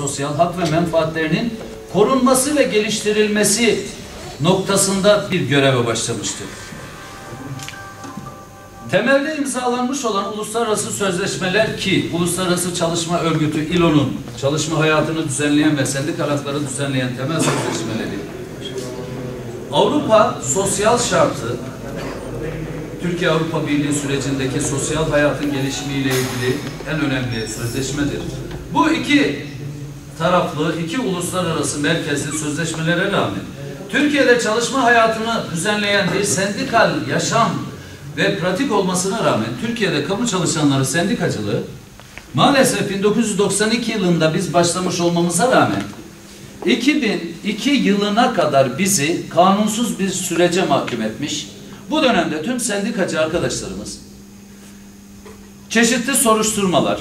sosyal hak ve menfaatlerinin korunması ve geliştirilmesi noktasında bir göreve başlamıştır. Temelde imzalanmış olan uluslararası sözleşmeler ki Uluslararası Çalışma Örgütü ILO'nun çalışma hayatını düzenleyen ve sendikalıkları düzenleyen temel sözleşmeleri, Avrupa Sosyal Şartı, Türkiye Avrupa Birliği sürecindeki sosyal hayatın gelişimiyle ilgili en önemli sözleşmedir. Bu iki taraflı, iki uluslararası merkezli sözleşmelere rağmen Türkiye'de çalışma hayatını düzenleyen bir sendikal yaşam ve pratik olmasına rağmen Türkiye'de kamu çalışanları sendikacılığı maalesef 1992 yılında biz başlamış olmamıza rağmen 2002 yılına kadar bizi kanunsuz bir sürece mahkum etmiş. Bu dönemde tüm sendikacı arkadaşlarımız çeşitli soruşturmalar,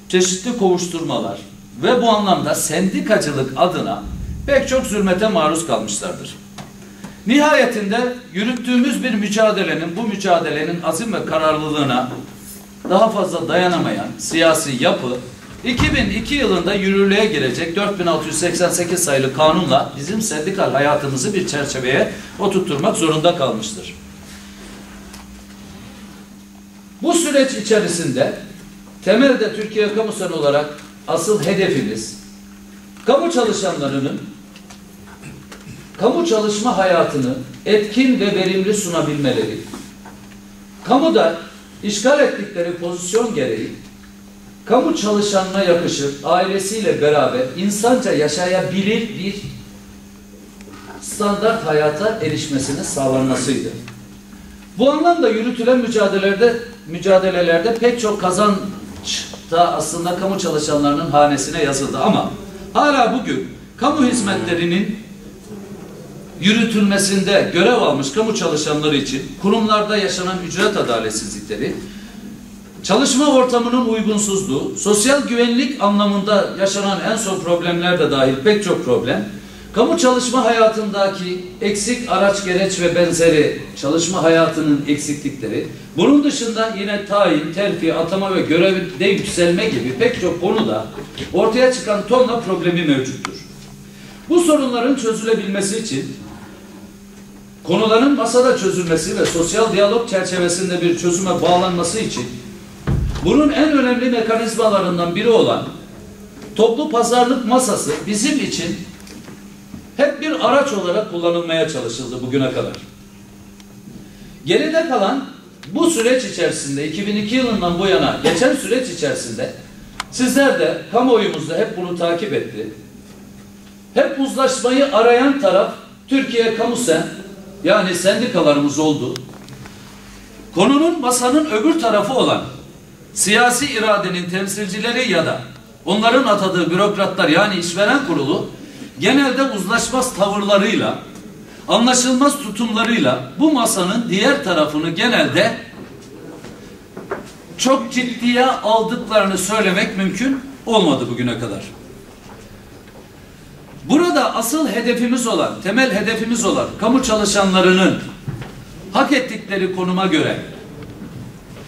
çeşitli kovuşturmalar ve bu anlamda sendikacılık adına pek çok zulmete maruz kalmışlardır. Nihayetinde yürüttüğümüz bir mücadelenin, bu mücadelenin azim ve kararlılığına daha fazla dayanamayan siyasi yapı 2002 yılında yürürlüğe girecek 4688 sayılı kanunla bizim sendikal hayatımızı bir çerçeveye oturtturmak zorunda kalmıştır. Bu süreç içerisinde temelde Türkiye Kamu Sen olarak asıl hedefimiz kamu çalışanlarının kamu çalışma hayatını etkin ve verimli sunabilmeleri, kamuda işgal ettikleri pozisyon gereği kamu çalışanına yakışır, ailesiyle beraber insanca yaşayabilir bir standart hayata erişmesine sağlanmasıydı. Bu anlamda yürütülen mücadelelerde pek çok kazanç da aslında kamu çalışanlarının hanesine yazıldı ama hala bugün kamu hizmetlerinin yürütülmesinde görev almış kamu çalışanları için kurumlarda yaşanan ücret adaletsizlikleri, çalışma ortamının uygunsuzluğu, sosyal güvenlik anlamında yaşanan en son problemler de dahil pek çok problem, kamu çalışma hayatındaki eksik araç gereç ve benzeri çalışma hayatının eksiklikleri, bunun dışında yine tayin, terfi, atama ve görevde yükselme gibi pek çok konuda ortaya çıkan tonla problemi mevcuttur. Bu sorunların çözülebilmesi için konuların masada çözülmesi ve sosyal diyalog çerçevesinde bir çözüme bağlanması için bunun en önemli mekanizmalarından biri olan toplu pazarlık masası bizim için hep bir araç olarak kullanılmaya çalışıldı bugüne kadar. Geride kalan bu süreç içerisinde 2002 yılından bu yana geçen süreç içerisinde sizler de kamuoyumuzda hep bunu takip etti. Hep uzlaşmayı arayan taraf Türkiye Kamu Sen yani sendikalarımız oldu. Konunun masanın öbür tarafı olan siyasi iradenin temsilcileri ya da onların atadığı bürokratlar yani işveren kurulu genelde uzlaşmaz tavırlarıyla, anlaşılmaz tutumlarıyla bu masanın diğer tarafını genelde çok ciddiye aldıklarını söylemek mümkün olmadı bugüne kadar. Burada asıl hedefimiz olan, temel hedefimiz olan kamu çalışanlarının hak ettikleri konuma göre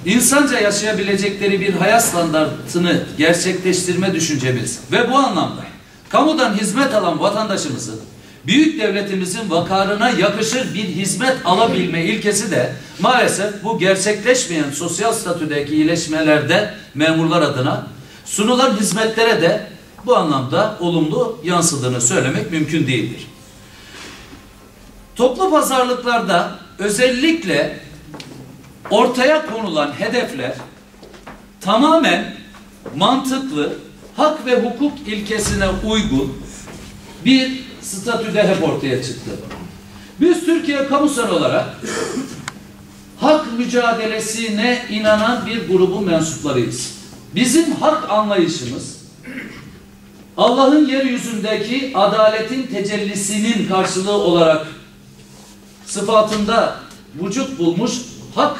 insanca yaşayabilecekleri bir hayat standartını gerçekleştirme düşüncemiz ve bu anlamda kamudan hizmet alan vatandaşımızın büyük devletimizin vakarına yakışır bir hizmet alabilme ilkesi de maalesef bu gerçekleşmeyen sosyal statüdeki iyileşmelerde memurlar adına sunulan hizmetlere de bu anlamda olumlu yansıdığını söylemek mümkün değildir. Toplu pazarlıklarda özellikle ortaya konulan hedefler tamamen mantıklı, hak ve hukuk ilkesine uygun bir statüde hep ortaya çıktı. Biz Türkiye Kamu Sen olarak hak mücadelesine inanan bir grubun mensuplarıyız. Bizim hak anlayışımız Allah'ın yeryüzündeki adaletin tecellisinin karşılığı olarak sıfatında vücut bulmuş hak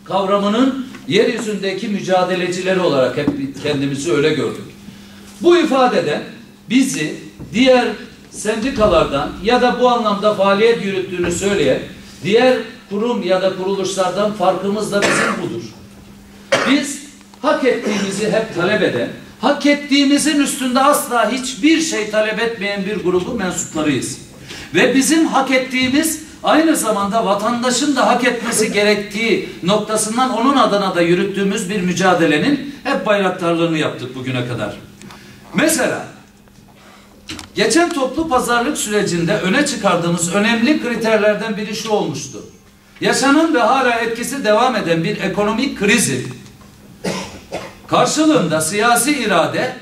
kavramının yeryüzündeki mücadelecileri olarak hep kendimizi öyle gördük. Bu ifadede bizi diğer sendikalardan ya da bu anlamda faaliyet yürüttüğünü söyleyen diğer kurum ya da kuruluşlardan farkımız da bizim budur. Biz hak ettiğimizi hep talep eden, hak ettiğimizin üstünde asla hiçbir şey talep etmeyen bir grubun mensuplarıyız. Ve bizim hak ettiğimiz aynı zamanda vatandaşın da hak etmesi gerektiği noktasından onun adına da yürüttüğümüz bir mücadelenin hep bayraktarlığını yaptık bugüne kadar. Mesela geçen toplu pazarlık sürecinde öne çıkardığımız önemli kriterlerden biri şu olmuştu. Yaşanan ve hala etkisi devam eden bir ekonomik krizin karşılığında siyasi irade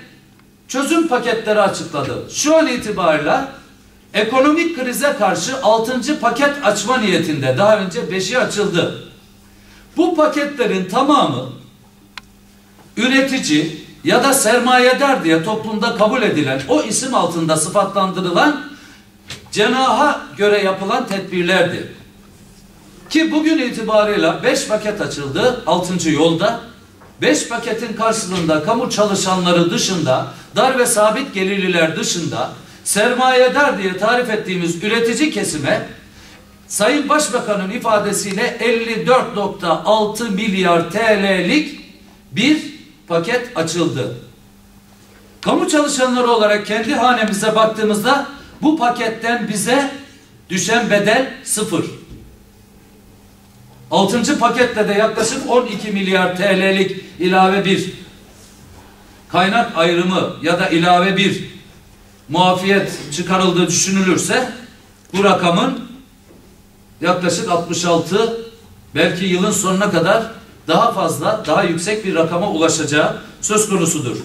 çözüm paketleri açıkladı. Şu an itibariyle ekonomik krize karşı 6. paket açma niyetinde. Daha önce 5'i açıldı. Bu paketlerin tamamı üretici ya da sermayedar diye toplumda kabul edilen, o isim altında sıfatlandırılan cenaha göre yapılan tedbirlerdi. Ki bugün itibarıyla 5 paket açıldı, 6. yolda. 5 paketin karşılığında kamu çalışanları dışında, dar ve sabit gelirliler dışında, sermayedar diye tarif ettiğimiz üretici kesime Sayın Başbakan'ın ifadesiyle 54,6 milyar TL'lik bir paket açıldı. Kamu çalışanları olarak kendi hanemize baktığımızda bu paketten bize düşen bedel 0. 6. pakette de yaklaşık 12 milyar TL'lik ilave bir kaynak ayrımı ya da ilave bir muafiyet çıkarıldığı düşünülürse bu rakamın yaklaşık 66, belki yılın sonuna kadar daha fazla, daha yüksek bir rakama ulaşacağı söz konusudur.